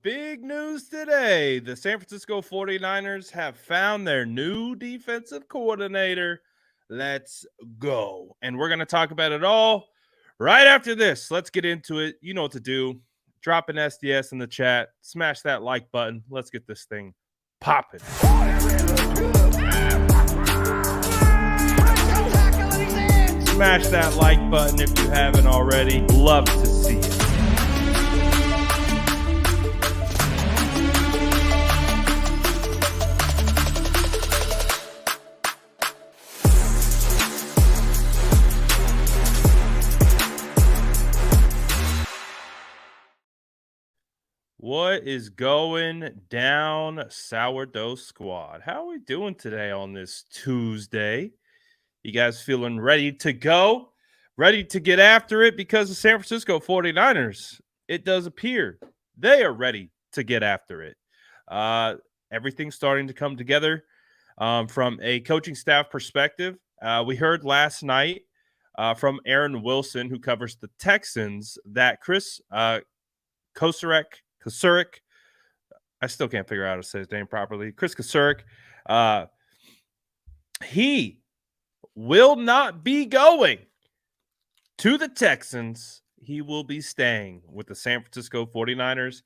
Big news today. The San Francisco 49ers have found their new defensive coordinator. Let's go. And we're going to talk about it all right after this. Let's get into it. You know what to do. Drop an SDS in the chat. Smash that like button. Let's get this thing popping. Smash that like button if you haven't already. Love to see it. What is going down, Sourdough Squad? How are we doing today on this Tuesday? You guys feeling ready to go? Ready to get after it? Because the San Francisco 49ers, it does appear they are ready to get after it. Everything's starting to come together from a coaching staff perspective. We heard last night from Aaron Wilson, who covers the Texans, that Chris Kocurek, I still can't figure out how to say his name properly. Chris Kocurek, he will not be going to the Texans. He will be staying with the San Francisco 49ers.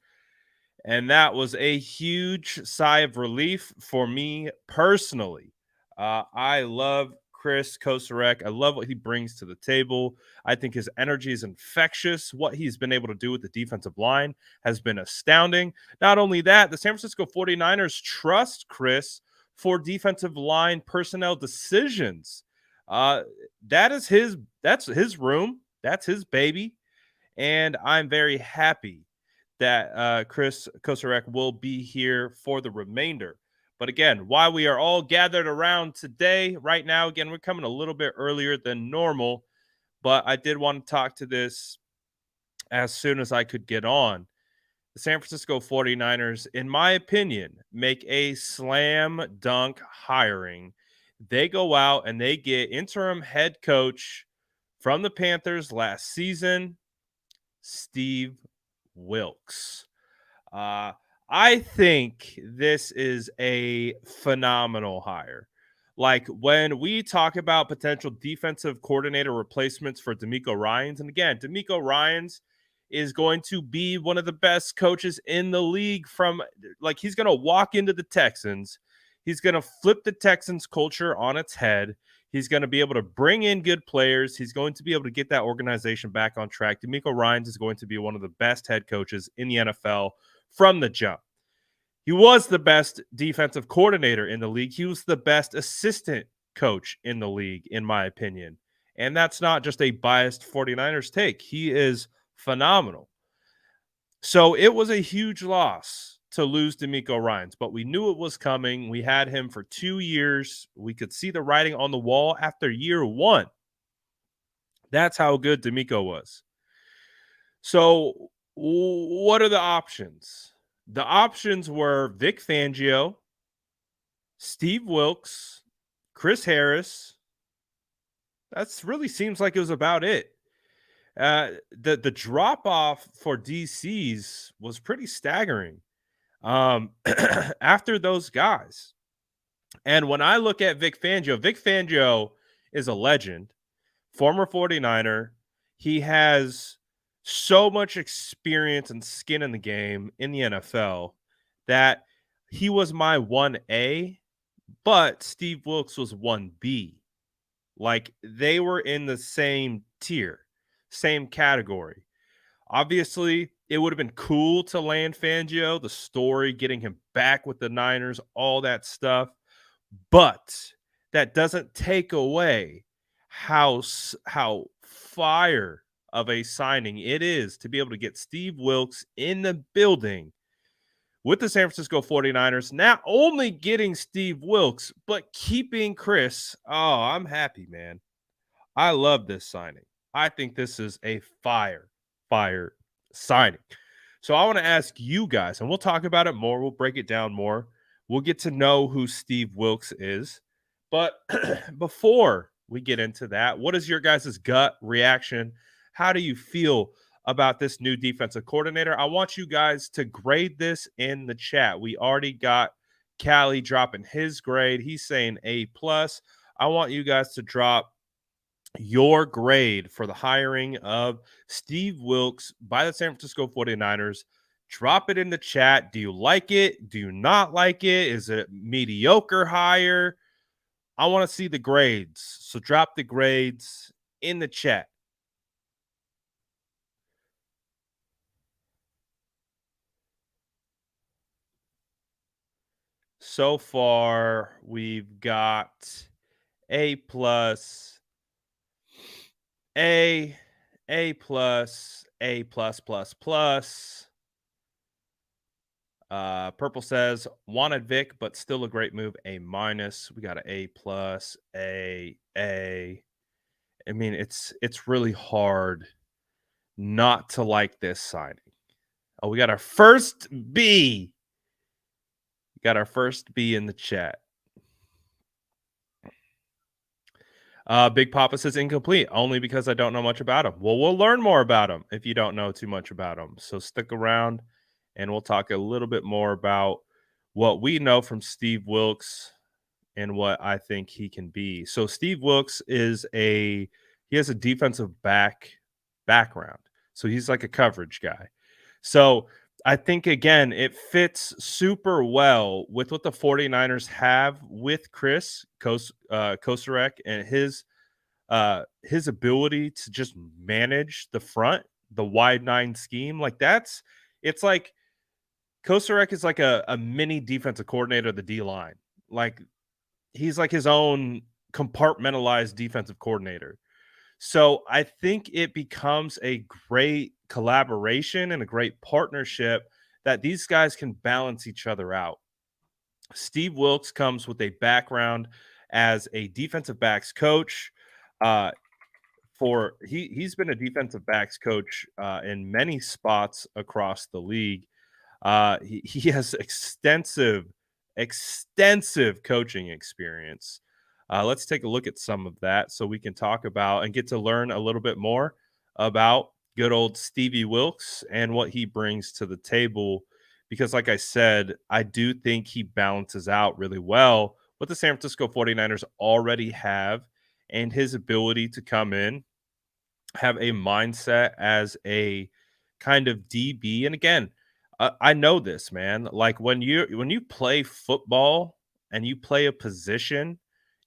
And that was a huge sigh of relief for me personally. I love Chris Kocurek. I love what he brings to the table. I think his energy is infectious. What he's been able to do with the defensive line has been astounding. Not only that, the San Francisco 49ers trust Chris for defensive line personnel decisions. That's his room. That's his baby. And I'm very happy that Chris Kocurek will be here for the remainder. But again, why we are all gathered around today, right now, again, we're coming a little bit earlier than normal, but I did want to talk to this as soon as I could get on. The San Francisco 49ers, in my opinion, make a slam dunk hiring. They go out and they get interim head coach from the Panthers last season, Steve Wilks. I think this is a phenomenal hire. Like when we talk about potential defensive coordinator replacements for DeMeco Ryans, and again, DeMeco Ryans is going to be one of the best coaches in the league he's going to walk into the Texans. He's going to flip the Texans culture on its head. He's going to be able to bring in good players. He's going to be able to get that organization back on track. DeMeco Ryans is going to be one of the best head coaches in the NFL from the jump. He was the best defensive coordinator in the league. He was the best assistant coach in the league, in my opinion. And that's not just a biased 49ers take. He is phenomenal. So it was a huge loss to lose DeMeco Ryans, but we knew it was coming. We had him for 2 years. We could see the writing on the wall after year one. That's how good DeMeco was. So what are the options? The options were Vic Fangio, Steve Wilks, Chris Harris. That really seems like it was about it. The drop-off for DCs was pretty staggering after those guys. And when I look at Vic Fangio is a legend, former 49er. He has so much experience and skin in the game in the NFL that he was my 1A, but Steve Wilks was 1B. Like they were in the same tier, same category. Obviously, it would have been cool to land Fangio, the story, getting him back with the Niners, all that stuff. But that doesn't take away how fire of a signing it is to be able to get Steve Wilks in the building with the San Francisco 49ers, not only getting Steve Wilks, but keeping Chris. Oh, I'm happy, man. I love this signing. I think this is a fire signing. So I want to ask you guys, and we'll talk about it more. We'll break it down more. We'll get to know who Steve Wilks is. But before we get into that, what is your guys' gut reaction? How do you feel about this new defensive coordinator. I want you guys to grade this in the chat. We already got Callie dropping his grade. He's saying A plus. I want you guys to drop your grade for the hiring of Steve Wilks by the San Francisco 49ers. Drop it in the chat. Do you like it? Do you not like it? Is it mediocre hire? I want to see the grades. So drop the grades in the chat. So far, we've got A plus, A plus, A plus plus plus. Purple says wanted Vic, but still a great move. A minus. We got an A plus, A. I mean, it's really hard not to like this signing. Oh, we got our first B. We got our first B in the chat. Big Papa says incomplete, only because I don't know much about him. Well, we'll learn more about him if you don't know too much about him. So stick around, and we'll talk a little bit more about what we know from Steve Wilks and what I think he can be. So Steve Wilks he has a defensive background. So he's like a coverage guy. So I think, again, it fits super well with what the 49ers have with Chris Kosarek and his ability to just manage the front, the wide nine scheme. Like it's like Kosarek is like a mini defensive coordinator of the D line. Like he's like his own compartmentalized defensive coordinator. So I think it becomes a great collaboration and a great partnership that these guys can balance each other out. Steve Wilks comes with a background as a defensive backs coach. He's been a defensive backs coach in many spots across the league. He has extensive coaching experience. Let's take a look at some of that so we can talk about and get to learn a little bit more about good old Stevie Wilks and what he brings to the table. Because, like I said, I do think he balances out really well what the San Francisco 49ers already have and his ability to come in, have a mindset as a kind of DB. And again, I know this, man. Like when you play football and you play a position,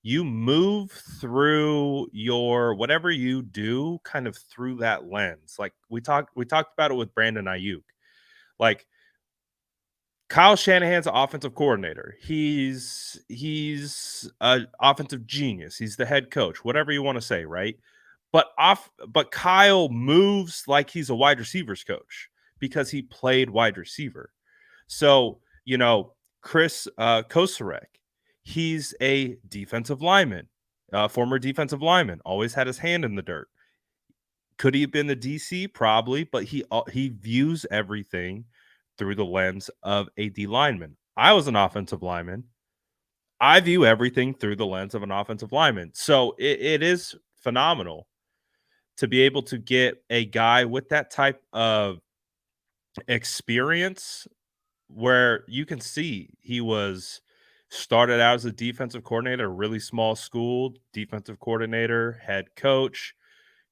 you move through your whatever you do kind of through that lens. Like we talked about it with Brandon Aiyuk. Like Kyle Shanahan's an offensive coordinator. He's an offensive genius. He's the head coach, whatever you want to say, right? But Kyle moves like he's a wide receivers coach because he played wide receiver. So, Chris Kosarek, he's a defensive lineman, former defensive lineman, always had his hand in the dirt. Could he have been the DC? Probably, but he views everything through the lens of a D lineman. I was an offensive lineman. I view everything through the lens of an offensive lineman. So it is phenomenal to be able to get a guy with that type of experience where you can see he started out as a defensive coordinator, a really small school, defensive coordinator, head coach,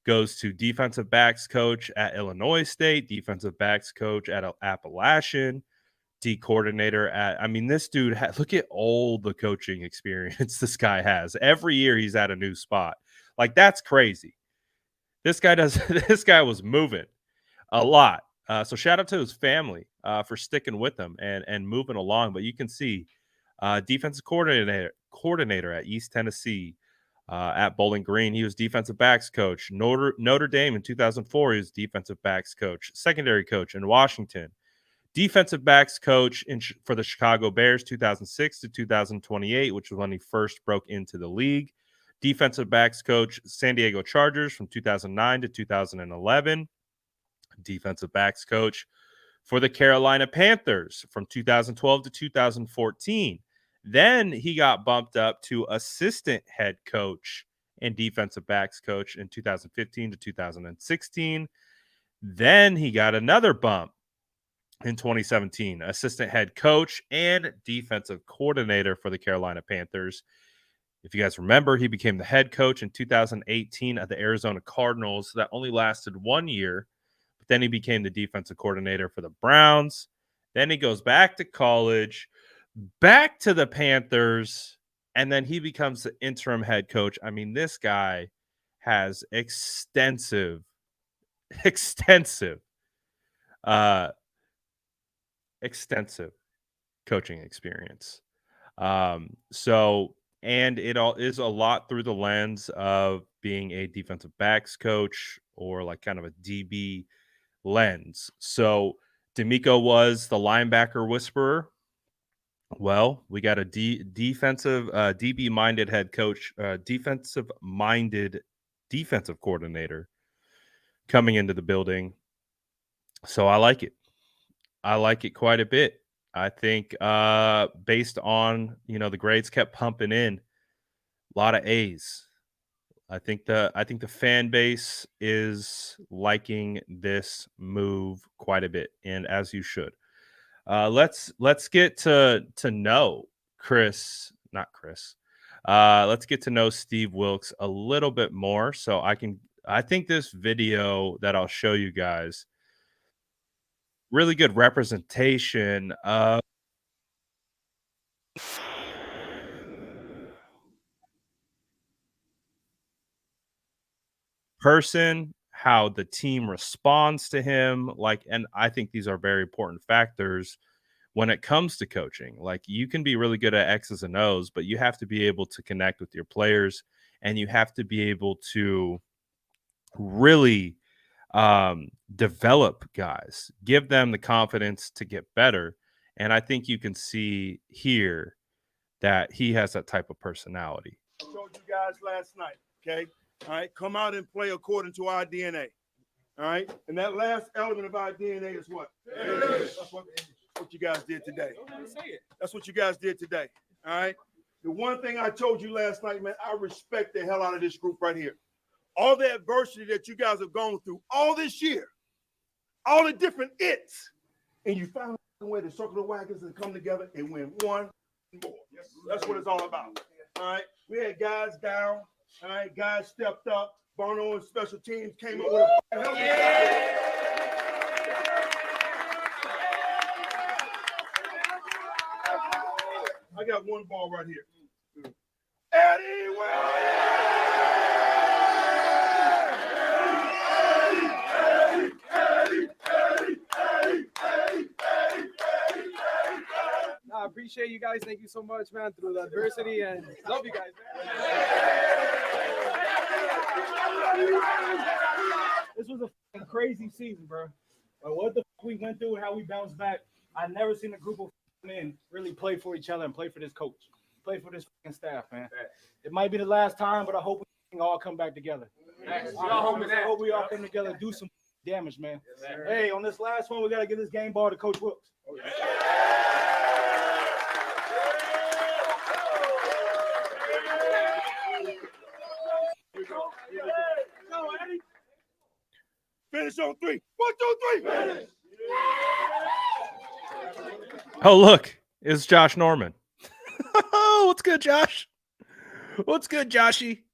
goes to defensive backs coach at Illinois State, defensive backs coach at Appalachian, D coordinator this dude, look at all the coaching experience this guy has. Every year he's at a new spot. Like, that's crazy. This guy was moving a lot. So shout out to his family for sticking with him and moving along. But you can see defensive coordinator at East Tennessee, at Bowling Green. He was defensive backs coach. Notre Dame in 2004, he was defensive backs coach. Secondary coach in Washington. Defensive backs coach for the Chicago Bears 2006 to 2028, which was when he first broke into the league. Defensive backs coach San Diego Chargers from 2009 to 2011. Defensive backs coach for the Carolina Panthers from 2012 to 2014. Then he got bumped up to assistant head coach and defensive backs coach in 2015 to 2016. Then he got another bump in 2017, assistant head coach and defensive coordinator for the Carolina Panthers. If you guys remember, he became the head coach in 2018 at the Arizona Cardinals. That only lasted 1 year. But then he became the defensive coordinator for the Browns. Then he goes back to college, back to the Panthers, and then he becomes the interim head coach. I mean, this guy has extensive uh extensive coaching experience. So and it all is a lot through the lens of being a defensive backs coach or like kind of a DB lens. So D'Amico was the linebacker whisperer. Well, we got a defensive DB minded head coach, defensive minded defensive coordinator coming into the building. So I like it. I like it quite a bit. I think based on, the grades kept pumping in, a lot of A's. I think the fan base is liking this move quite a bit, and as you should. Let's get to know Chris, not Chris. Let's get to know Steve Wilks a little bit more, so I think this video that I'll show you guys really good representation of person, how the team responds to him, like, and I think these are very important factors when it comes to coaching. Like, you can be really good at X's and O's, but you have to be able to connect with your players, and you have to be able to really develop guys, give them the confidence to get better. And I think you can see here that he has that type of personality. I told you guys last night, okay? All right, come out and play according to our DNA. All right, and that last element of our DNA is what? That's what you guys did today. That's what you guys did today. All right. The one thing I told you last night, man, I respect the hell out of this group right here. All the adversity that you guys have gone through all this year, all the different its, and you found a way to circle the wagons and come together and win one more. That's what it's all about. All right. We had guys down. All right. Guys stepped up. Bono and special teams came up with a I got one ball right here. Eddie I appreciate you guys. Thank you so much, man, through the adversity, and love you guys, man. This was a crazy season, bro. But what the we went through and how we bounced back, I've never seen a group of men really play for each other and play for this coach, play for this staff, man. It might be the last time, but I hope we can all come back together. I hope we all come together, do some damage, man. Hey, on this last one, we got to give this game ball to Coach Wilks. Finish on three. 1, 2, 3. Finish. Oh, look, it's Josh Norman. What's good, Josh? What's good, Joshy?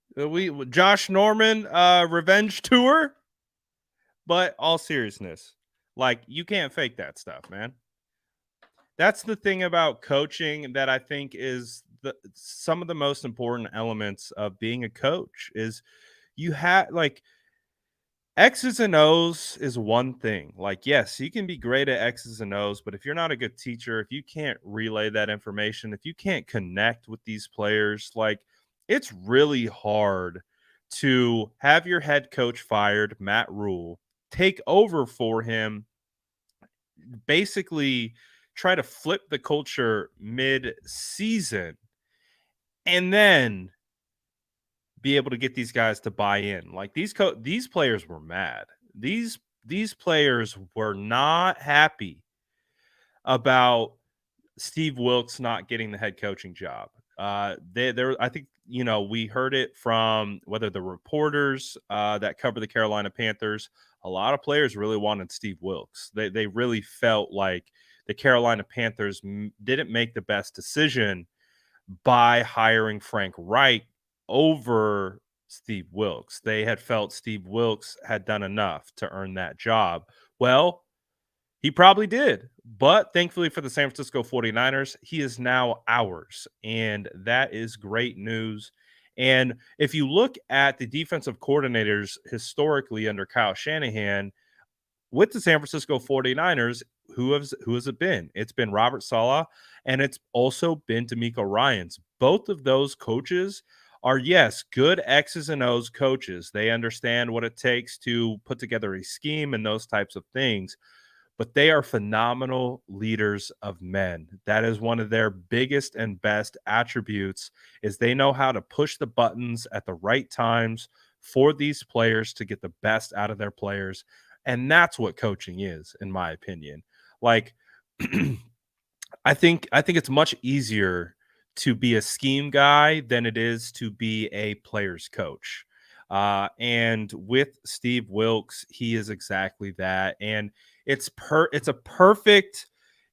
Josh Norman revenge tour. But all seriousness, like, you can't fake that stuff, man. That's the thing about coaching that I think is some of the most important elements of being a coach is you have, like, X's and O's is one thing. Like, yes, you can be great at X's and O's, but if you're not a good teacher, if you can't relay that information, if you can't connect with these players, like, it's really hard to have your head coach fired, Matt Rule, take over for him, basically try to flip the culture mid-season, and then be able to get these guys to buy in. Like, these players were mad. These players were not happy about Steve Wilks not getting the head coaching job. I think, we heard it from whether the reporters that cover the Carolina Panthers, a lot of players really wanted Steve Wilks. They really felt like the Carolina Panthers didn't make the best decision by hiring Frank Reich over Steve Wilks. They had felt Steve Wilks had done enough to earn that job. Well, he probably did, but thankfully for the San Francisco 49ers, he is now ours, and that is great news. And if you look at the defensive coordinators historically under Kyle Shanahan with the San Francisco 49ers, who has it been? It's been Robert Saleh, and it's also been D'Amico Ryans. Both of those coaches are, yes, good X's and O's coaches. They understand what it takes to put together a scheme and those types of things, but they are phenomenal leaders of men. That is one of their biggest and best attributes, is they know how to push the buttons at the right times for these players to get the best out of their players. And that's what coaching is, in my opinion. Like, I think it's much easier to be a scheme guy than it is to be a player's coach. And with Steve Wilks, he is exactly that. And it's a perfect,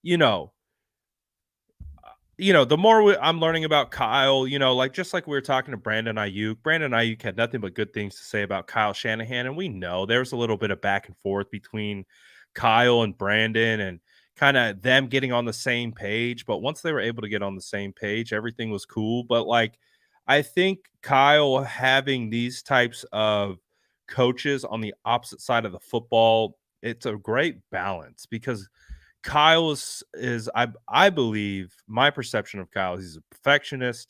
you know, the more I'm learning about Kyle, like just like we were talking to Brandon Aiyuk had nothing but good things to say about Kyle Shanahan. And we know there's a little bit of back and forth between Kyle and Brandon and kind of them getting on the same page. But once they were able to get on the same page, everything was cool. But like, I think Kyle having these types of coaches on the opposite side of the football, it's a great balance, because Kyle is I believe, my perception of Kyle, he's a perfectionist.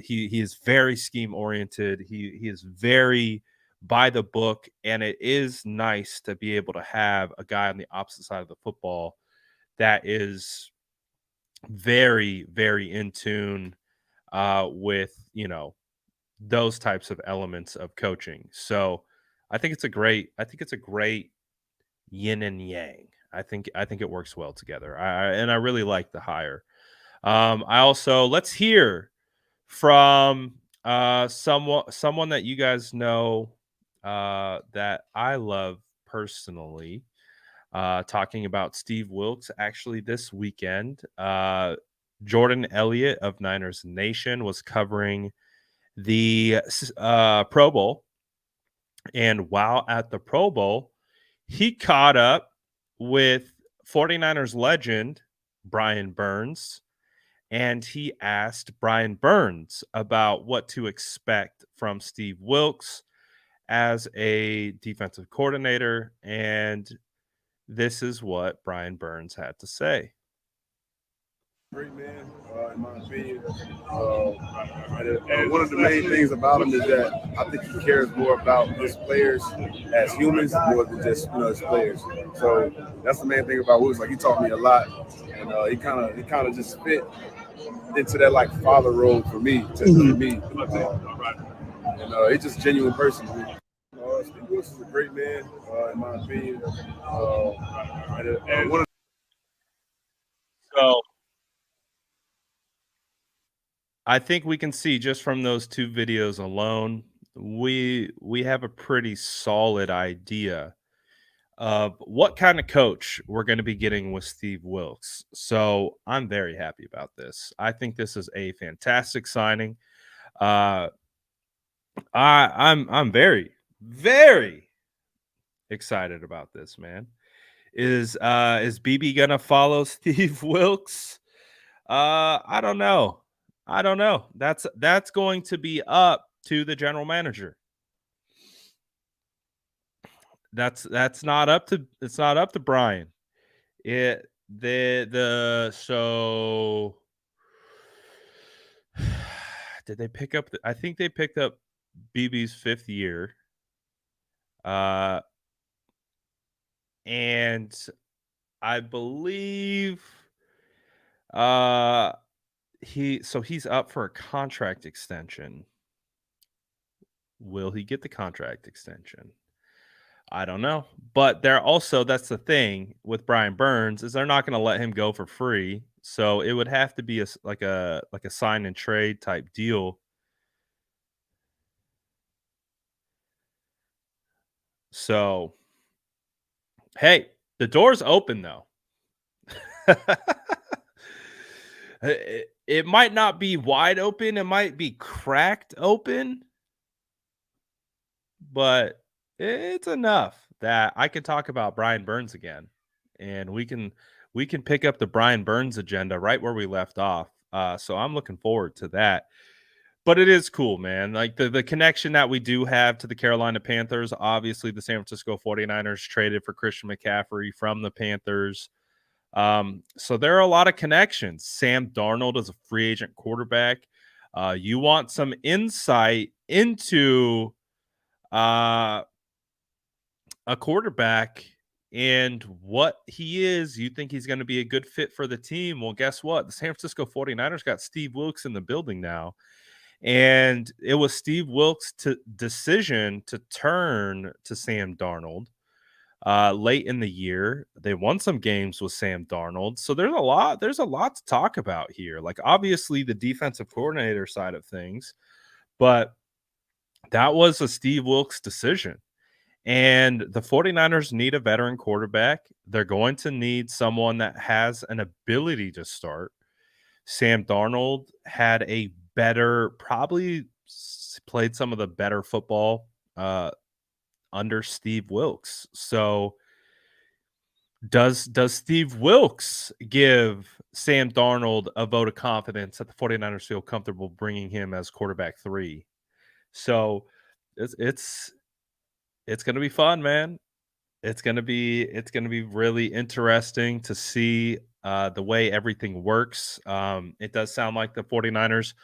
He is very scheme oriented. He is very by the book, and it is nice to be able to have a guy on the opposite side of the football that is very, very in tune with those types of elements of coaching. So I think it's a great yin and yang. I think it works well together. I really like the hire. I also, let's hear from someone that you guys know, that I love personally, talking about Steve Wilks. Actually, this weekend, Jordan Elliott of Niners Nation was covering the Pro Bowl, and while at the Pro Bowl, he caught up with 49ers legend Brian Burns, and he asked Brian Burns about what to expect from Steve Wilks as a defensive coordinator, and this is what Brian Burns had to say. Great man, in my opinion. And one of the main things about him is that I think he cares more about his players as humans more than just his players. So that's the main thing about Wilks. Like, he taught me a lot, and he kind of just fit into that like father role for me. And he's just a genuine person. Steve Wilks is a great man, in my opinion. And one of So I think we can see just from those two videos alone, we have a pretty solid idea of what kind of coach we're going to be getting with Steve Wilks. So I'm very happy about this. I think this is a fantastic signing. I'm very, very excited about this, man. Is BB gonna follow Steve Wilks? I don't know. That's going to be up to the general manager. It's not up to Brian. So did they pick up I think they picked up BB's 5th year. And I believe he's up for a contract extension. Will he get the contract extension? I don't know. But that's the thing with Brian Burns, is they're not going to let him go for free. So it would have to be like a sign and trade type deal. So Hey, the door's open though. It might not be wide open, it might be cracked open, but it's enough that I could talk about Brian Burns again, and we can pick up the Brian Burns agenda right where we left off. So I'm looking forward to that. But it is cool, man. Like the connection that we do have to the Carolina Panthers. Obviously, the San Francisco 49ers traded for Christian McCaffrey from the Panthers. So there are a lot of connections. Sam Darnold is a free agent quarterback. You want some insight into uh, a quarterback and what he is. You think he's going to be a good fit for the team. Well, guess what? The San Francisco 49ers got Steve Wilks in the building now. And it was Steve Wilks' decision to turn to Sam Darnold late in the year. They won some games with Sam Darnold. So there's a lot to talk about here. Like obviously the defensive coordinator side of things, but that was a Steve Wilks decision. And the 49ers need a veteran quarterback. They're going to need someone that has an ability to start. Sam Darnold had a better, probably played some of the better football under Steve Wilks. So does Steve Wilks give Sam Darnold a vote of confidence that the 49ers feel comfortable bringing him as quarterback 3? So it's going to be fun, man. It's going to be really interesting to see the way everything works. It does sound like the 49ers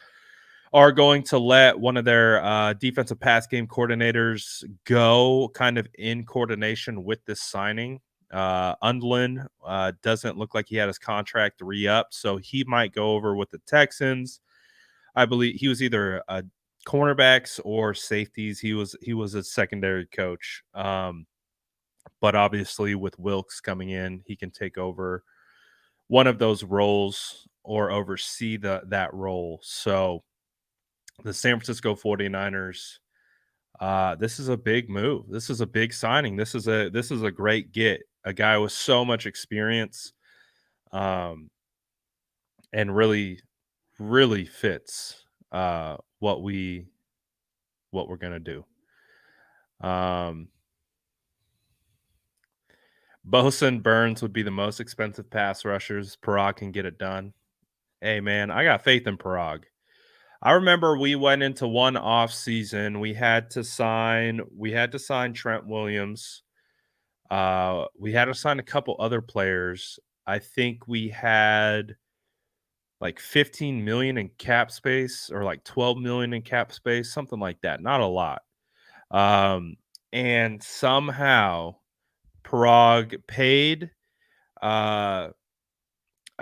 are going to let one of their defensive pass game coordinators go kind of in coordination with this signing. Undlin doesn't look like he had his contract re-up, so he might go over with the Texans. I believe he was either cornerbacks or safeties. He was a secondary coach. But obviously with Wilks coming in, he can take over one of those roles or oversee that role. So the San Francisco 49ers, this is a big move. This is a big signing. This is a great get. A guy with so much experience, and really, really fits what we're gonna do. Bosa and Burns would be the most expensive pass rushers. Parag can get it done. Hey man, I got faith in Parag. I remember we went into one off season. We had to sign Trent Williams. We had to sign a couple other players. I think we had like 15 million in cap space or like 12 million in cap space, something like that. Not a lot. And somehow Parag paid I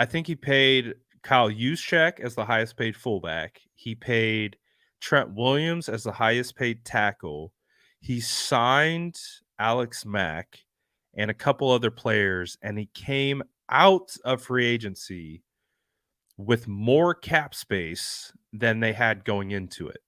think he paid Kyle Juszczyk as the highest paid fullback. He paid Trent Williams as the highest paid tackle. He signed Alex Mack and a couple other players, and he came out of free agency with more cap space than they had going into it.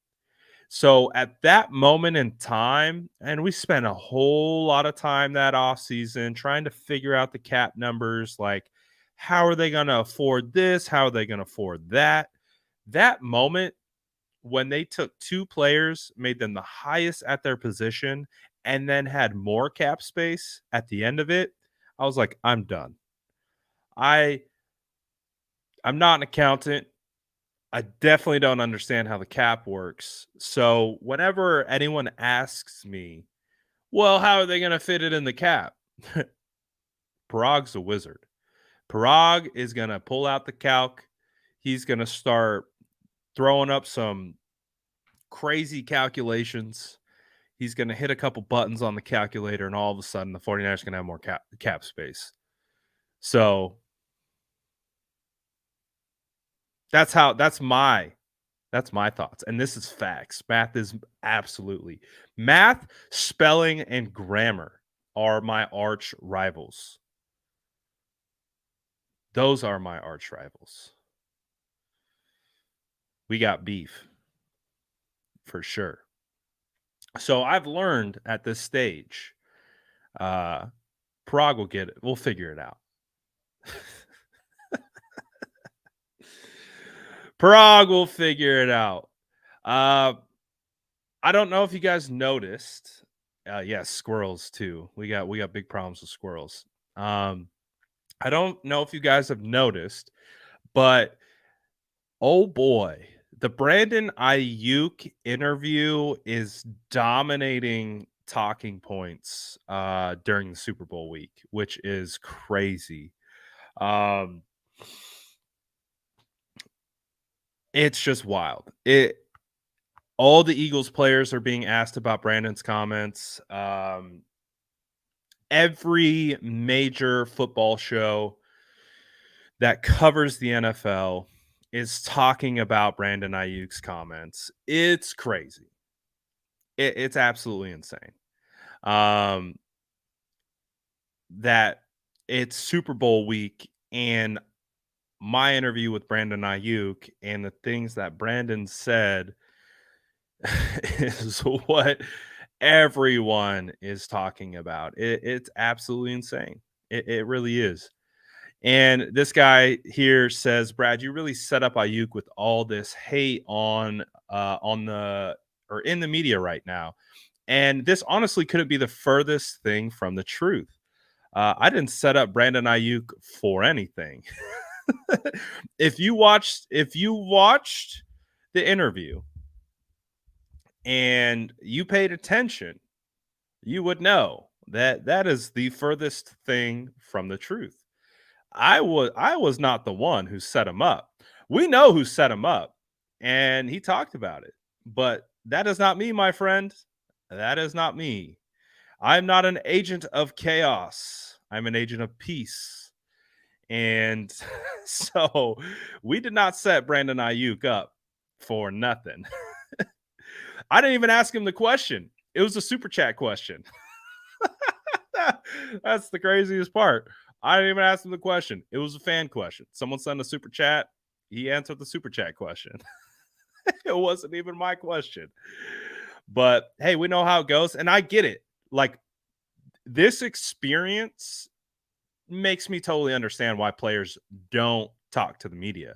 So at that moment in time, and we spent a whole lot of time that offseason trying to figure out the cap numbers, like how are they going to afford this? How are they going to afford that? That moment when they took two players, made them the highest at their position, and then had more cap space at the end of it, I was like, I'm done. I'm not an accountant. I definitely don't understand how the cap works. So whenever anyone asks me, well, how are they going to fit it in the cap? Parag's a wizard. Parag is going to pull out the calc. He's going to start throwing up some crazy calculations. He's going to hit a couple buttons on the calculator, and all of a sudden the 49ers are going to have more cap space. So that's my thoughts. And this is facts. Math, spelling, and grammar are my arch rivals. Those are my arch rivals. We got beef for sure. So I've learned at this stage, Prague will get it. We'll figure it out. Prague will figure it out. I don't know if you guys noticed. Yeah, squirrels too. We got big problems with squirrels. I don't know if you guys have noticed, but oh boy, the Brandon Aiyuk interview is dominating talking points during the Super Bowl week, which is crazy. It's just wild. All the Eagles players are being asked about Brandon's comments. Every major football show that covers the NFL is talking about Brandon Aiyuk's comments. It's crazy. It's absolutely insane. That it's Super Bowl week and my interview with Brandon Aiyuk and the things that Brandon said is what everyone is talking about. It's absolutely insane. It really is. And this guy here says, Brad, you really set up Aiyuk with all this hate on the or in the media right now. And this honestly couldn't be the furthest thing from the truth. I didn't set up Brandon Aiyuk for anything. If you watched the interview and you paid attention, you would know that that is the furthest thing from the truth. I was not the one who set him up. We know who set him up, and he talked about it. But that is not me, my friend. That is not me. I'm not an agent of chaos. I'm an agent of peace. And so we did not set Brandon Aiyuk up for nothing. I didn't even ask him the question. It was a super chat question. That's the craziest part. I didn't even ask him the question. It was a fan question. Someone sent a super chat. He answered the super chat question. It wasn't even my question. But hey, we know how it goes. And I get it. Like, this experience makes me totally understand why players don't talk to the media.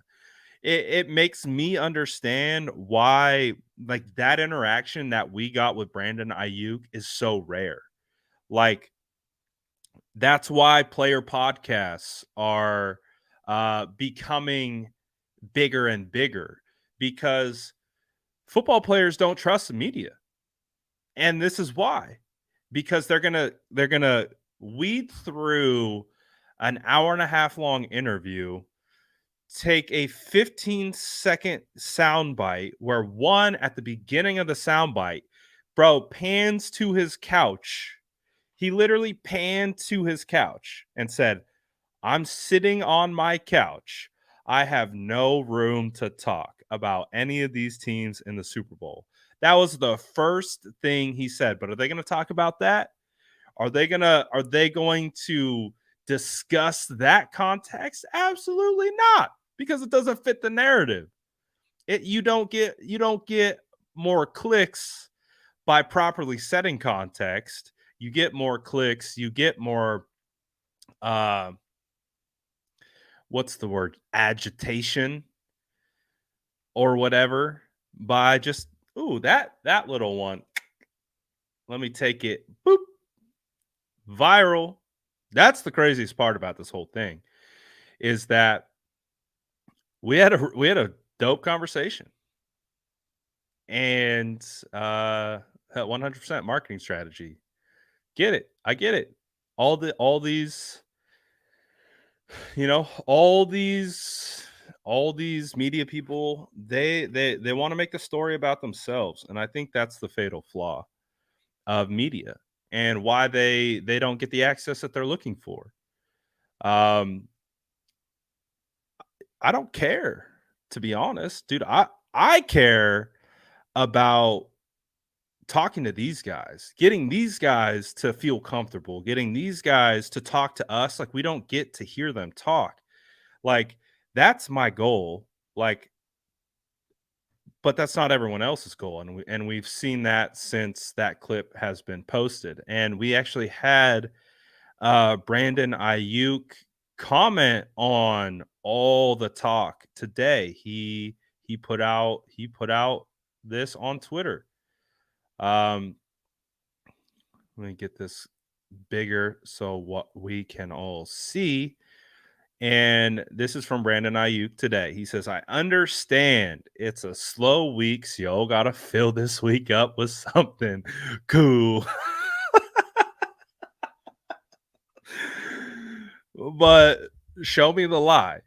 It makes me understand why, like, that interaction that we got with Brandon Aiyuk is so rare. Like, that's why player podcasts are becoming bigger and bigger, because football players don't trust the media. And this is why, because they're gonna weed through an hour and a half long interview, take a 15-second soundbite where one at the beginning of the soundbite, bro, pans to his couch. He literally panned to his couch and said, I'm sitting on my couch. I have no room to talk about any of these teams in the Super Bowl. That was the first thing he said. But are they going to talk about that? Are they going to discuss that context? Absolutely not, because it doesn't fit the narrative. You don't get more clicks by properly setting context. You get more clicks, you get more what's the word? Agitation or whatever by just, ooh, that little one. Let me take it. Boop. Viral. That's the craziest part about this whole thing, is that we had a dope conversation. And 100% marketing strategy. Get it. I get it. All these, all these media people, they want to make the story about themselves. And I think that's the fatal flaw of media and why they don't get the access that they're looking for. I don't care, to be honest, dude. I care about talking to these guys, getting these guys to feel comfortable, getting these guys to talk to us like we don't get to hear them talk. Like, that's my goal. Like, but that's not everyone else's goal. And we've seen that since that clip has been posted. And we actually had Brandon Aiyuk comment on all the talk today. He put out this on Twitter. Let me get this bigger so what we can all see. And this is from Brandon Aiyuk today. He says, I understand it's a slow week, so y'all gotta fill this week up with something cool. But show me the lie.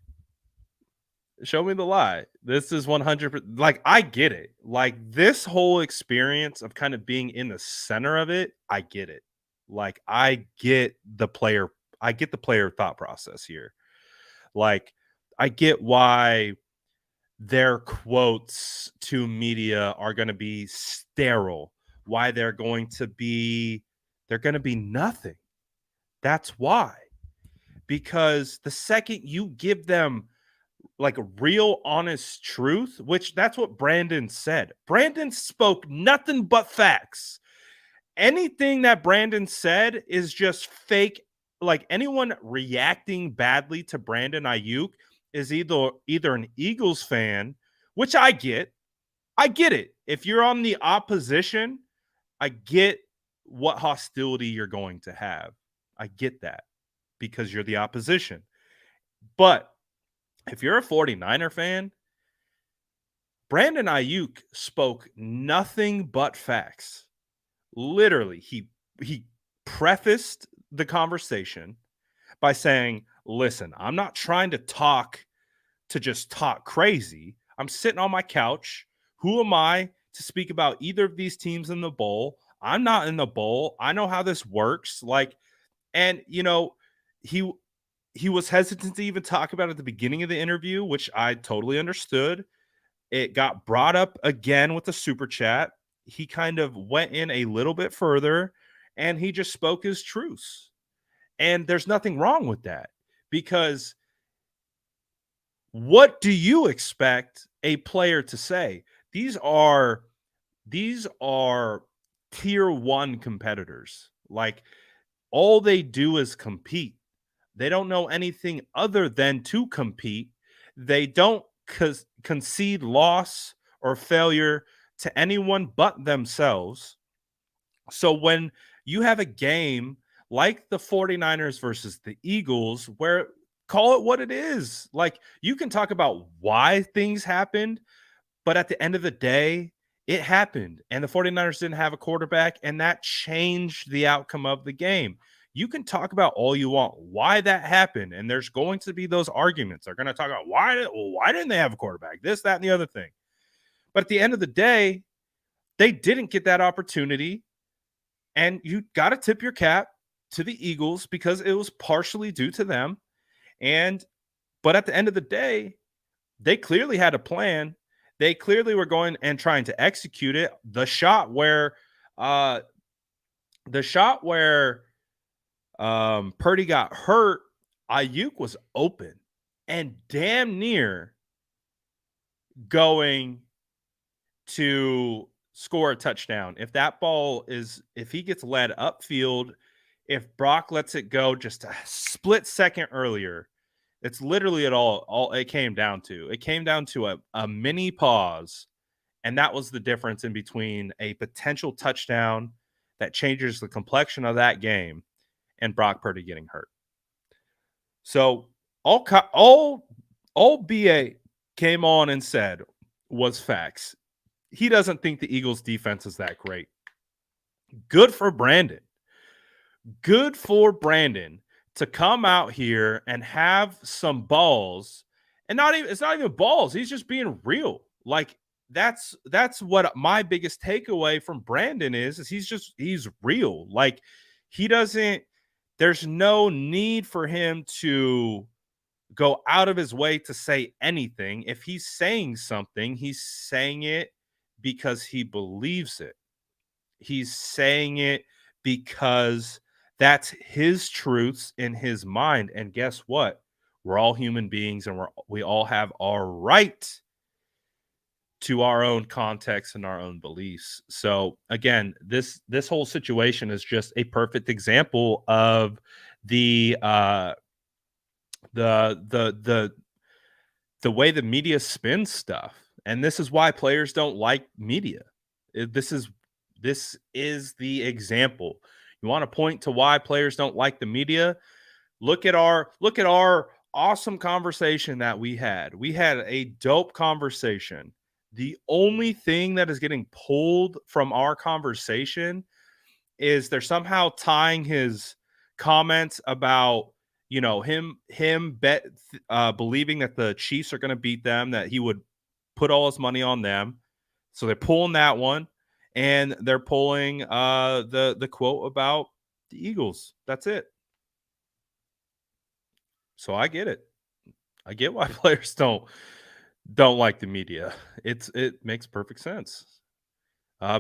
Show me the lie. This is 100%. Like, I get it. Like, this whole experience of kind of being in the center of it, I get it. Like, I get the player thought process here. Like, I get why their quotes to media are going to be sterile, why they're going to be nothing. That's why. Because the second you give them like a real honest truth, which that's what Brandon said. Brandon spoke nothing but facts. Anything that Brandon said is just fake. Like, anyone reacting badly to Brandon Aiyuk is either an Eagles fan, which I get. I get it. If you're on the opposition, I get what hostility you're going to have. I get that because you're the opposition. But if you're a 49er fan, Brandon Aiyuk spoke nothing but facts. Literally, he prefaced the conversation by saying, listen, I'm not trying to just talk crazy. I'm sitting on my couch. Who am I to speak about either of these teams in the bowl? I'm not in the bowl. I know how this works. Like, and he was hesitant to even talk about it at the beginning of the interview, which I totally understood. It got brought up again with the super chat. He kind of went in a little bit further and he just spoke his truths. And there's nothing wrong with that, because what do you expect a player to say? These are tier 1 competitors. Like, all they do is compete. They don't know anything other than to compete. They don't concede loss or failure to anyone but themselves. So when you have a game like the 49ers versus the Eagles, where, call it what it is, like, you can talk about why things happened, but at the end of the day, it happened. And the 49ers didn't have a quarterback, and that changed the outcome of the game. You can talk about all you want why that happened, and there's going to be those arguments. They're going to talk about why didn't they have a quarterback? This, that, and the other thing. But at the end of the day, they didn't get that opportunity, and you got to tip your cap to the Eagles because it was partially due to them. But at the end of the day, they clearly had a plan. They clearly were going and trying to execute it. The shot where Purdy got hurt, Aiyuk was open and damn near going to score a touchdown. If he gets led upfield, if Brock lets it go just a split second earlier, it's literally all it came down to. It came down to a mini pause, and that was the difference in between a potential touchdown that changes the complexion of that game and Brock Purdy getting hurt. So all BA came on and said was facts. He doesn't think the Eagles defense is that great. Good for Brandon. Good for Brandon to come out here and have some balls, and it's not even balls. He's just being real. Like, that's what my biggest takeaway from Brandon is he's real. Like, there's no need for him to go out of his way to say anything. If he's saying something, he's saying it because he believes it. He's saying it because that's his truths in his mind. And guess what? We're all human beings, and we all have our right to our own context and our own beliefs. So again, this whole situation is just a perfect example of the way the media spins stuff. And this is why players don't like media. This is the example. You want to point to why players don't like the media? Look at our awesome conversation that we had. We had a dope conversation. The only thing that is getting pulled from our conversation is they're somehow tying his comments about, him believing that the Chiefs are going to beat them, that he would put all his money on them. So they're pulling that one, and they're pulling the quote about the Eagles. That's it. So I get it. I get why players don't like the media. It makes perfect sense.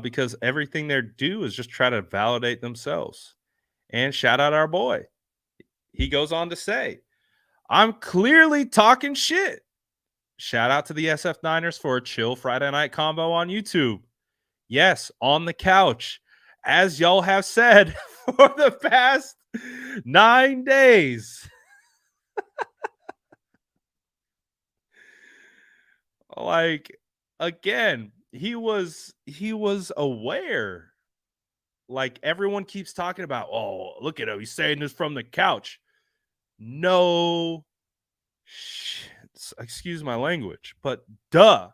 Because everything they do is just try to validate themselves. And shout out our boy. He goes on to say, I'm clearly talking shit. Shout out to the SF Niners for a chill Friday night combo on YouTube. Yes, on the couch. As y'all have said for the past 9 days. Like, again, he was aware. Like, everyone keeps talking about, oh, look at him, he's saying this from the couch. No, excuse my language, but bro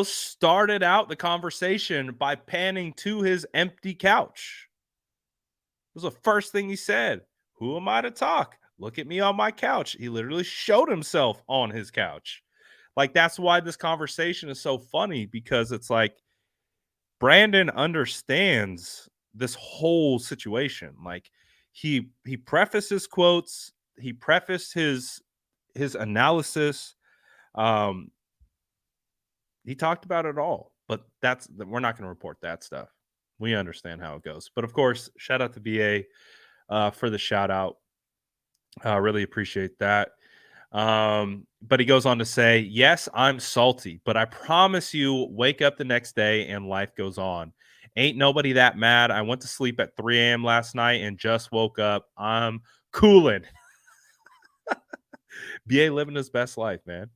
started out the conversation by panning to his empty couch. It was the first thing he said. Who am I to talk? Look at me on my couch. He literally showed himself on his couch. Like, that's why this conversation is so funny, because it's like Brandon understands this whole situation. Like, he prefaced his quotes, he prefaced his analysis. He talked about it all, but we're not going to report that stuff. We understand how it goes. But of course, shout out to BA for the shout out. Really appreciate that. But he goes on to say, yes, I'm salty, but I promise you, wake up the next day and life goes on. Ain't nobody that mad. I went to sleep at 3 a.m. last night and just woke up. I'm cooling. BA living his best life, man.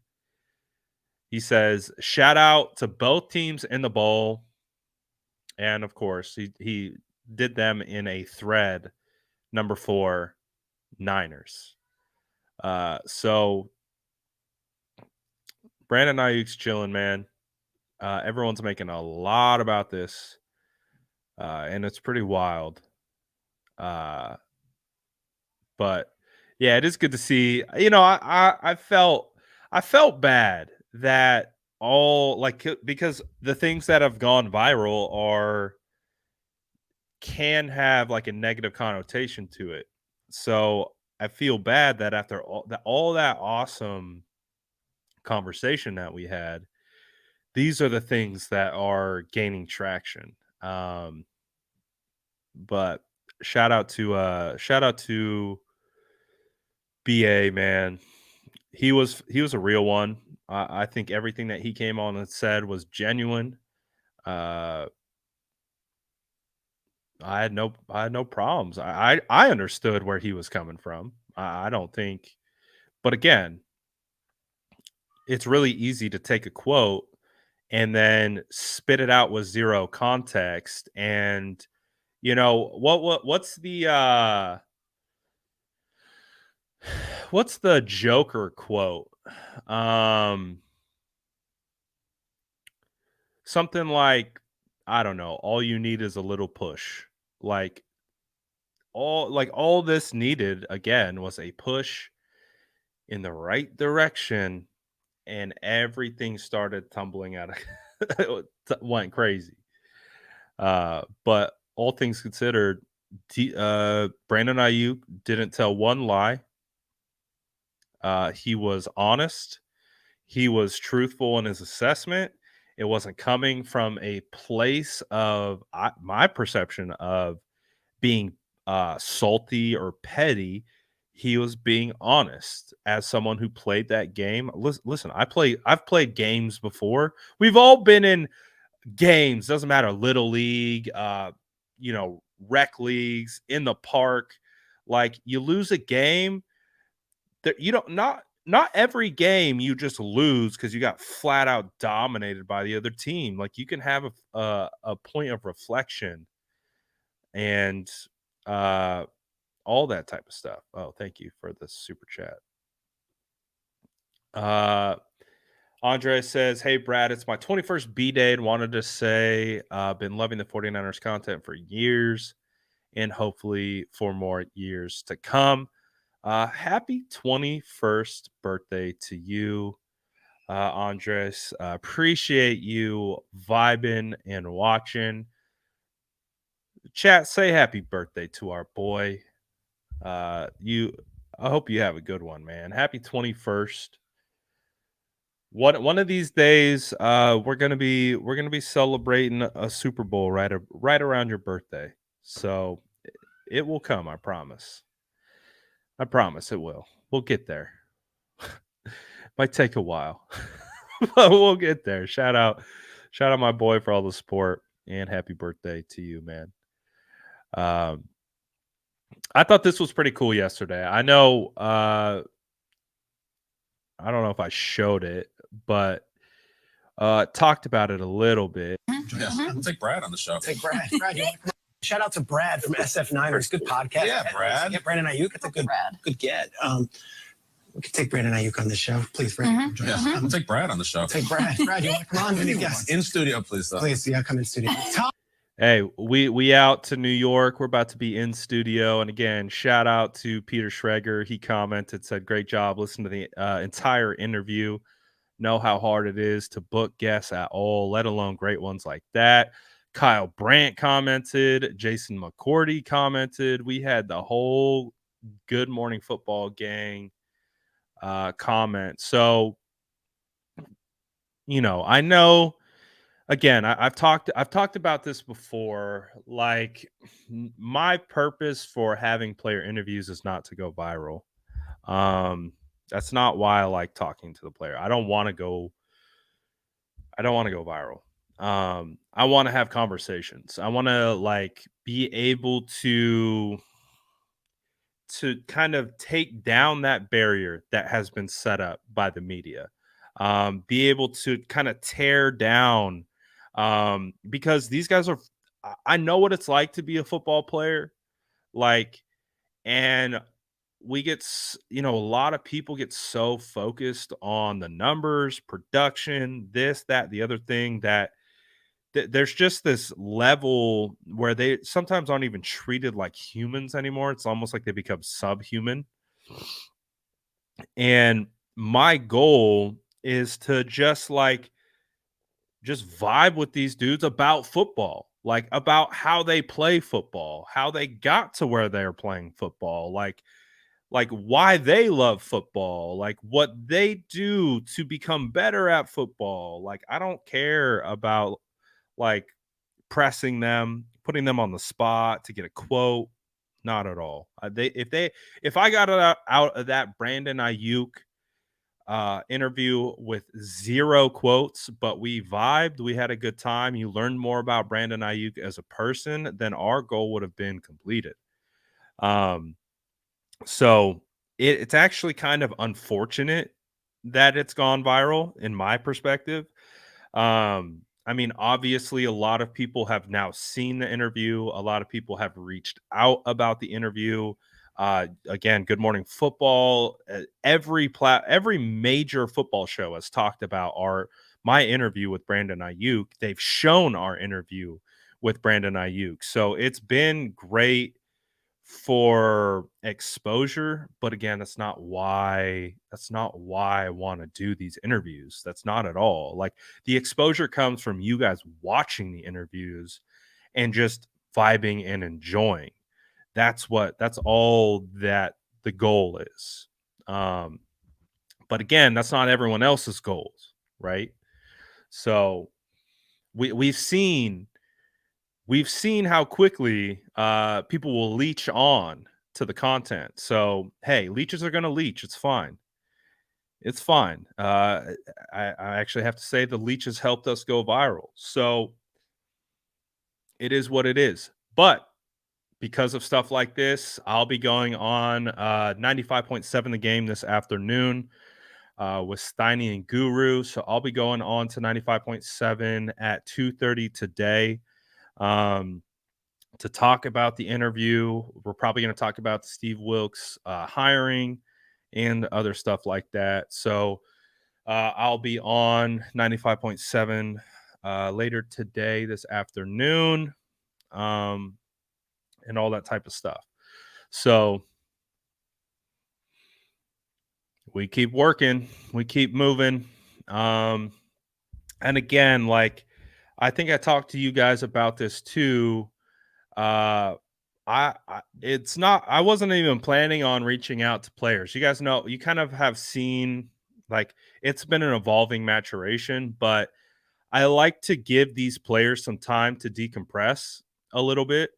He says, shout out to both teams in the bowl. And of course, he did them in a thread, number 4, Niners. So Brandon Aiyuk's chilling, man. Everyone's making a lot about this, and it's pretty wild. But yeah, it is good to see. I felt bad that because the things that have gone viral can have like a negative connotation to it. So I feel bad that after all that awesome conversation that we had, these are the things that are gaining traction. But shout out to BA, man. He was a real one. I think everything that he came on and said was genuine. I had no problems. I understood where he was coming from. I don't think, but again, it's really easy to take a quote and then spit it out with zero context. And what's the Joker quote? Something like, I don't know, all you need is a little push. Like all this needed again was a push in the right direction, and everything started tumbling out of went crazy. But all things considered, Brandon Aiyuk didn't tell one lie. He was honest. He was truthful in his assessment. It wasn't coming from a place of my perception of being salty or petty. He was being honest as someone who played that game. Listen, I've played games before. We've all been in games. Doesn't matter, little league, rec leagues, in the park. Like, you lose a game that you don't not every game you just lose because you got flat out dominated by the other team. Like, you can have a point of reflection and all that type of stuff. Oh, thank you for the super chat. Andre says, hey, Brad, it's my 21st B-Day and wanted to say been loving the 49ers content for years and hopefully for more years to come. Happy 21st birthday to you, Andres. Appreciate you vibing and watching. Chat, say happy birthday to our boy. I hope you have a good one, man. Happy 21st. One of these days, we're gonna be celebrating a Super Bowl right around your birthday. So it will come, I promise. I promise it will. We'll get there. Might take a while, but we'll get there. Shout out my boy for all the support and happy birthday to you, man. I thought this was pretty cool yesterday. I know. I don't know if I showed it, but talked about it a little bit. Yeah, we'll take Brad on the show. Take Brad. Brad, you want to come on? Shout out to Brad from SF Niners. Good podcast. Yeah, Brad. Get Brandon Aiyuk. It's a good get. We could take Brandon Aiyuk on the show, please, Brandon. Yeah, we'll take Brad on the show. Take Brad. Brad, you want to come on? Yes. In studio, please. Please, yeah, come in studio. Hey, we out to New York. We're about to be in studio. And again, shout out to Peter Schreger. He commented, said, great job. Listen to the entire interview. Know how hard it is to book guests at all, let alone great ones like that. Kyle Brandt commented. Jason McCourty commented. We had the whole Good Morning Football gang comment. So, I know. Again, I've talked about this before. Like, my purpose for having player interviews is not to go viral. That's not why I like talking to the player. I don't want to go viral. I want to have conversations. I want to be able to kind of take down that barrier that has been set up by the media. Be able to kind of tear down because these guys I know what it's like to be a football player. And we get, a lot of people get so focused on the numbers, production, this, that, the other thing, that there's just this level where they sometimes aren't even treated like humans anymore. It's almost like they become subhuman. And my goal is to just vibe with these dudes about football, about how they play football, how they got to where they're playing football, why they love football, what they do to become better at football. I don't care about pressing them, putting them on the spot to get a quote. Not at all. If I got out of that Brandon Aiyuk interview with zero quotes, but we vibed, we had a good time, you learned more about Brandon Aiyuk as a person, then our goal would have been completed. So it's actually kind of unfortunate that it's gone viral in my perspective. Obviously a lot of people have now seen the interview. A lot of people have reached out about the interview. Again, Good Morning Football, every major football show has talked about my interview with Brandon Aiyuk. They've shown our interview with Brandon Aiyuk. So it's been great for exposure, but again, that's not why I want to do these interviews. That's not at all. The exposure comes from you guys watching the interviews and just vibing and enjoying. That's all that the goal is. But again, that's not everyone else's goals, right? So we've seen how quickly people will leech on to the content. So, hey, leeches are going to leech. It's fine. It's fine. I actually have to say the leeches helped us go viral. So it is what it is. But because of stuff like this, I'll be going on 95.7 The Game this afternoon with Steiny and Guru. So I'll be going on to 95.7 at 2:30 today to talk about the interview. We're probably going to talk about the Steve Wilks hiring and other stuff like that. So I'll be on 95.7 later today, this afternoon, and all that type of stuff. So we keep working, we keep moving. And again, like, I think I talked to you guys about this too. It's not, I wasn't even planning on reaching out to players. You guys know, you kind of have seen, like, it's been an evolving maturation, but I like to give these players some time to decompress a little bit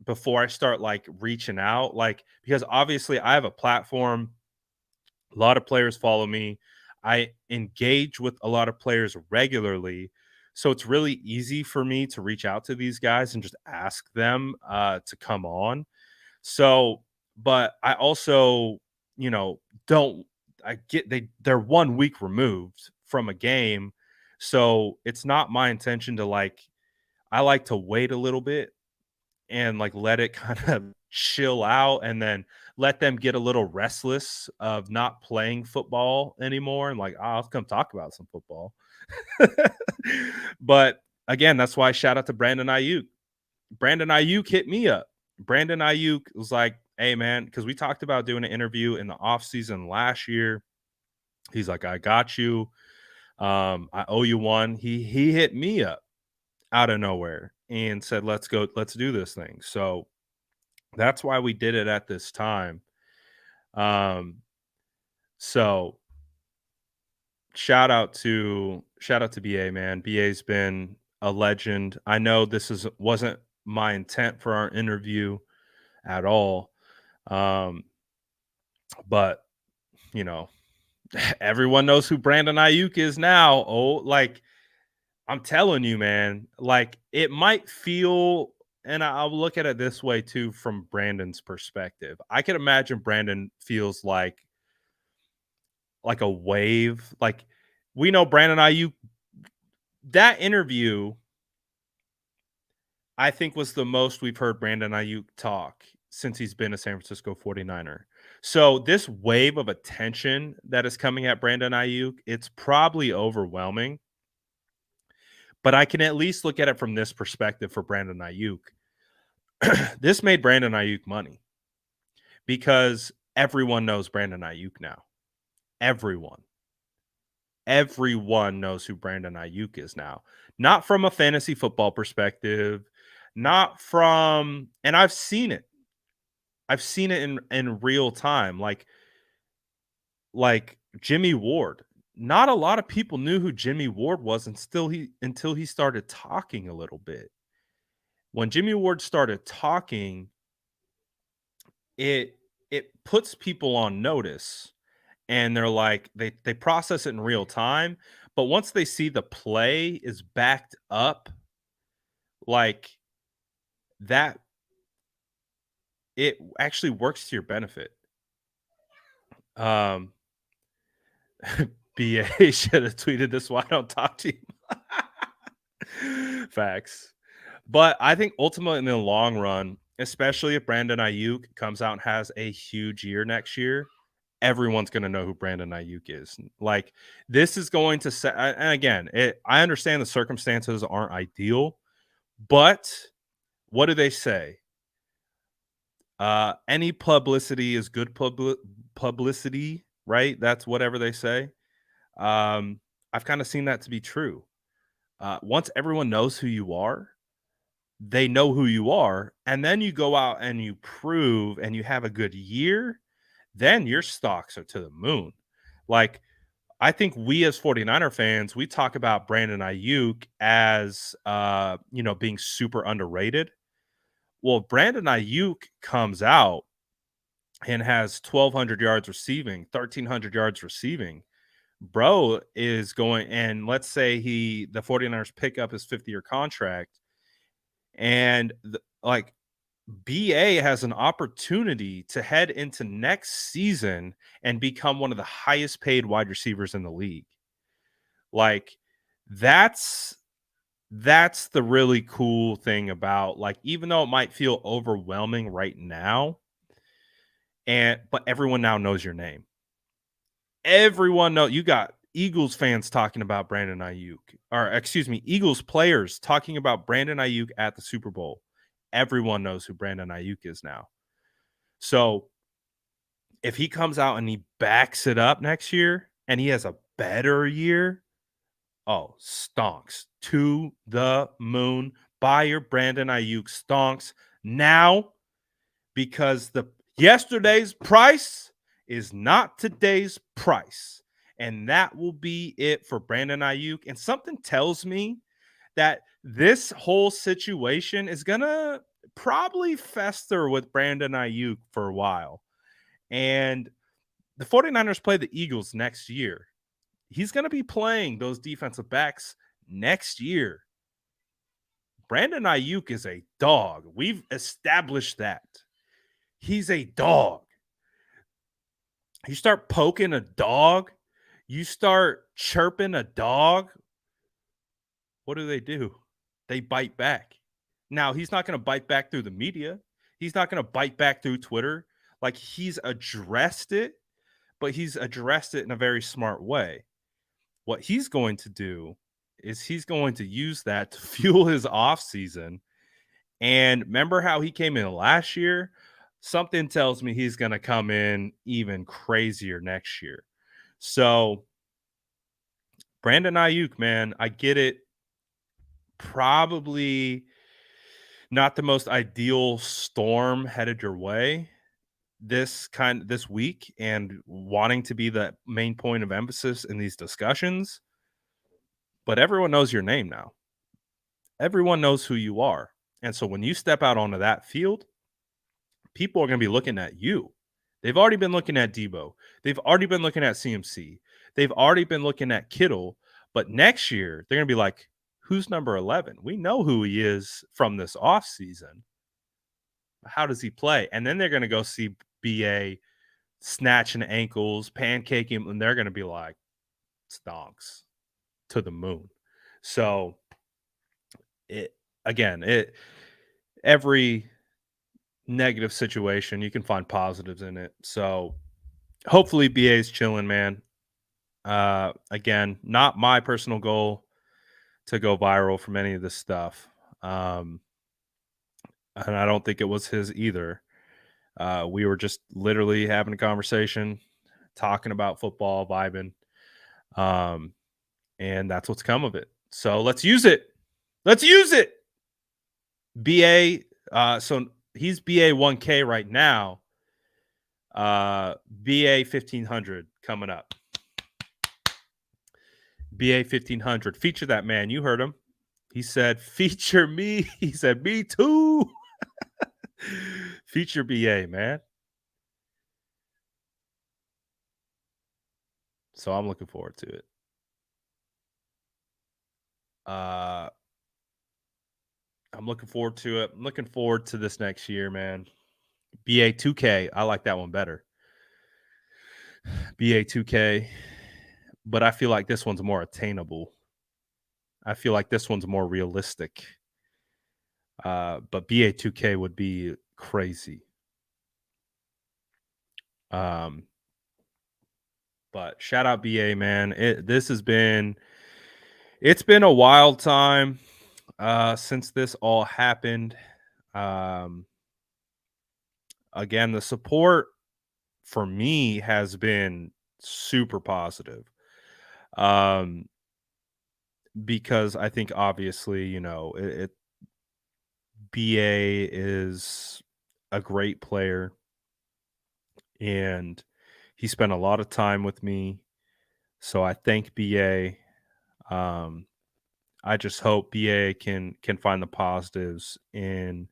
before I start like reaching out. Like, because obviously I have a platform, a lot of players follow me. I engage with a lot of players regularly. So it's really easy for me to reach out to these guys and just ask them to come on. So, but I also, you know, don't, I get they're 1 week removed from a game. So it's not my intention to like, I like to wait a little bit and like let it kind of chill out and then let them get a little restless of not playing football anymore and like, I'll come talk about some football. But again, that's why shout out to Brandon Aiyuk. Brandon Aiyuk hit me up. Brandon Aiyuk was like, hey man, because we talked about doing an interview in the off season last year. He's like, I got you. I owe you one. He hit me up out of nowhere and said, let's do this thing. So that's why we did it at this time. So shout out to BA, man. BA's been a legend. I know this wasn't my intent for our interview at all. But you know, everyone knows who Brandon Aiyuk is now. Oh, like, I'm telling you, man, like, it might feel, and I'll look at it this way too, from Brandon's perspective. I can imagine Brandon feels like a wave. Like, we know Brandon Aiyuk, that interview, I think, was the most we've heard Brandon Aiyuk talk since he's been a San Francisco 49er. So this wave of attention that is coming at Brandon Aiyuk, it's probably overwhelming. But I can at least look at it from this perspective for Brandon Aiyuk. This made Brandon Aiyuk money because everyone knows Brandon Aiyuk now. Everyone knows who Brandon Aiyuk is now. Not from a fantasy football perspective, not from, and I've seen it. I've seen it in real time. Like Jimmy Ward. Not a lot of people knew who Jimmy Ward was until he started talking a little bit. When Jimmy Ward started talking, it puts people on notice, and they're like, they process it in real time. But once they see the play is backed up, like that, it actually works to your benefit. BA should have tweeted this, why don't talk to you. Facts. But I think ultimately in the long run, especially if Brandon Aiyuk comes out and has a huge year next year, everyone's going to know who Brandon Aiyuk is. Like, this is going to set, and again, I understand the circumstances aren't ideal, but what do they say? Any publicity is good publicity, right? That's whatever they say. I've kind of seen that to be true. Once everyone knows who you are, they know who you are, and then you go out and you prove and you have a good year, then your stocks are to the moon. Like, I think we as 49er fans, we talk about Brandon Aiyuk as being super underrated. Well, Brandon Aiyuk comes out and has 1,200 yards receiving, 1,300 yards receiving. Bro is going, and let's say the 49ers pick up his 50-year contract, and BA has an opportunity to head into next season and become one of the highest paid wide receivers in the league. Like that's the really cool thing about, like, even though it might feel overwhelming right now, but everyone now knows your name. Everyone know you got Eagles fans talking about Brandon Aiyuk, or excuse me, Eagles players talking about Brandon Aiyuk at the Super Bowl. Everyone knows who Brandon Aiyuk is now. So if he comes out and he backs it up next year and he has a better year, oh, stonks to the moon. Buy your Brandon Aiyuk stonks now, because the yesterday's price is not today's price. And that will be it for Brandon Aiyuk. And something tells me that this whole situation is going to probably fester with Brandon Aiyuk for a while. And the 49ers play the Eagles next year. He's going to be playing those defensive backs next year. Brandon Aiyuk is a dog. We've established that. He's a dog. You start poking a dog, you start chirping a dog, what do? They bite back. Now, he's not going to bite back through the media. He's not going to bite back through Twitter. Like, he's addressed it, but he's addressed it in a very smart way. What he's going to do is he's going to use that to fuel his offseason. And remember how he came in last year? Something tells me he's going to come in even crazier next year. So, Brandon Aiyuk, man, I get it. Probably not the most ideal storm headed your way this week, and wanting to be the main point of emphasis in these discussions. But everyone knows your name now. Everyone knows who you are. And so when you step out onto that field, people are going to be looking at you. They've already been looking at Debo. They've already been looking at CMC. They've already been looking at Kittle. But next year, they're going to be like, who's number 11? We know who he is from this offseason. How does he play? And then they're going to go see BA snatching ankles, pancaking him, and they're going to be like, stonks to the moon. So, every negative situation, you can find positives in it. So hopefully BA's chilling, man. Again, not my personal goal to go viral from any of this stuff. And I don't think it was his either. We were just literally having a conversation, talking about football, vibing. And that's what's come of it. So let's use it. Let's use it. BA, so he's BA 1K right now. BA 1500 coming up. BA 1500. Feature that man. You heard him. He said, feature me. He said, me too. Feature BA, man. So I'm looking forward to it. I'm looking forward to it. I'm looking forward to this next year, man. BA 2K. I like that one better. BA 2K. But I feel like this one's more attainable. I feel like this one's more realistic. But BA 2K would be crazy. But shout out BA, man. It's been a wild time since this all happened. Again, the support for me has been super positive. Because I think obviously, BA is a great player, and he spent a lot of time with me. So I thank BA. I just hope BA can find the positives in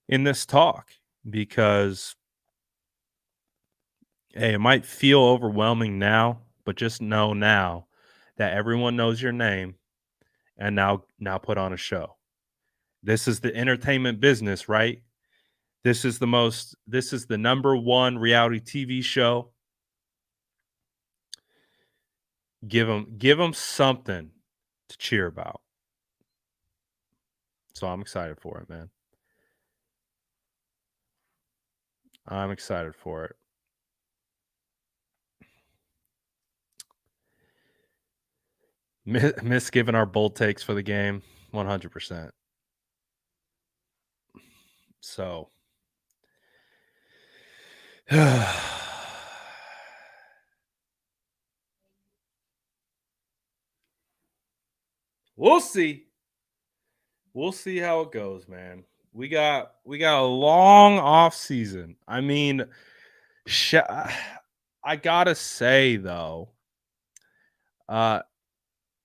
this talk, because hey, it might feel overwhelming now, but just know now that everyone knows your name, and now put on a show. This is the entertainment business, right? This is the #1 reality TV show. Give them something to cheer about. So I'm excited for it, man. I'm excited for it. Miss giving our bold takes for the game, 100%. So we'll see. We'll see how it goes, man. We got a long off season. I mean, I gotta say though,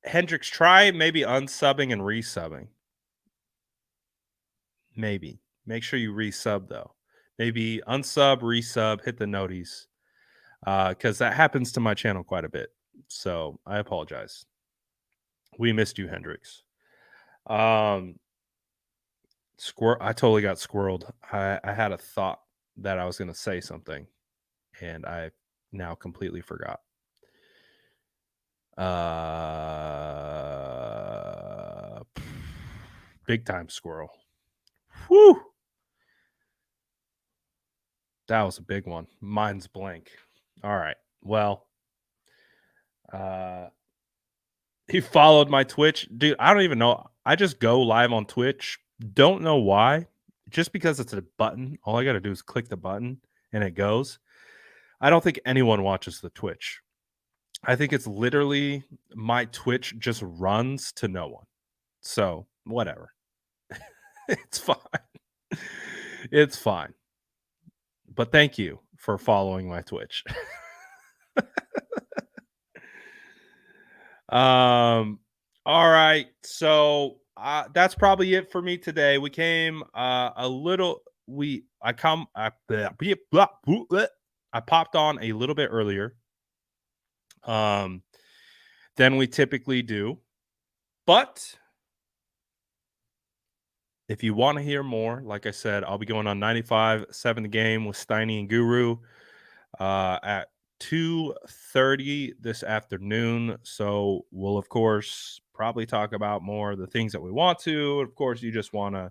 Hendricks, try maybe unsubbing and resubbing. Maybe make sure you resub though. Maybe unsub, resub, hit the noties, because that happens to my channel quite a bit. So I apologize. We missed you, Hendricks. I totally got squirreled. I had a thought that I was going to say something, and I now completely forgot. Big time squirrel. Whew. That was a big one. Mine's blank. All right. Well, he followed my Twitch. Dude, I don't even know. I just go live on Twitch. Don't know why. Just because it's a button. All I got to do is click the button and it goes. I don't think anyone watches the Twitch. I think it's literally my Twitch just runs to no one. So, whatever. It's fine. It's fine. But thank you for following my Twitch. All right. So that's probably it for me today. We came I popped on a little bit earlier than we typically do. But if you want to hear more, like I said, I'll be going on 95.7 The Game with Steiny and Guru at 2:30 this afternoon. So we'll, of course, probably talk about more of the things that we want to. Of course, you just want to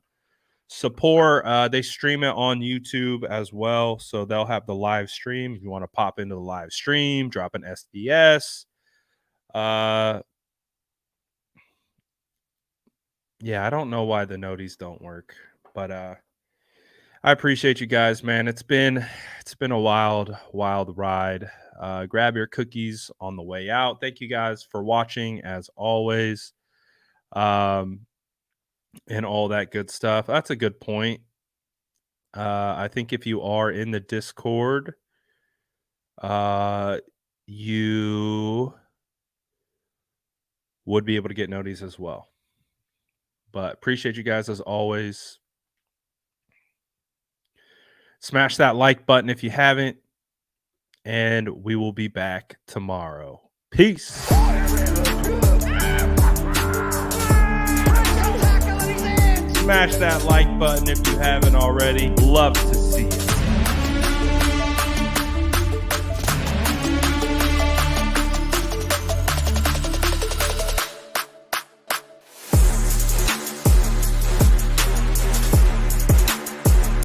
support. They stream it on YouTube as well. So they'll have the live stream. If you want to pop into the live stream, drop an SDS. Yeah, I don't know why the noties don't work, but I appreciate you guys, man. It's been a wild ride. Grab your cookies on the way out. Thank you guys for watching as always. And all that good stuff. That's a good point. I think if you are in the Discord, you would be able to get noties as well. But appreciate you guys as always. Smash that like button if you haven't. And we will be back tomorrow. Peace. Smash that like button if you haven't already. Love to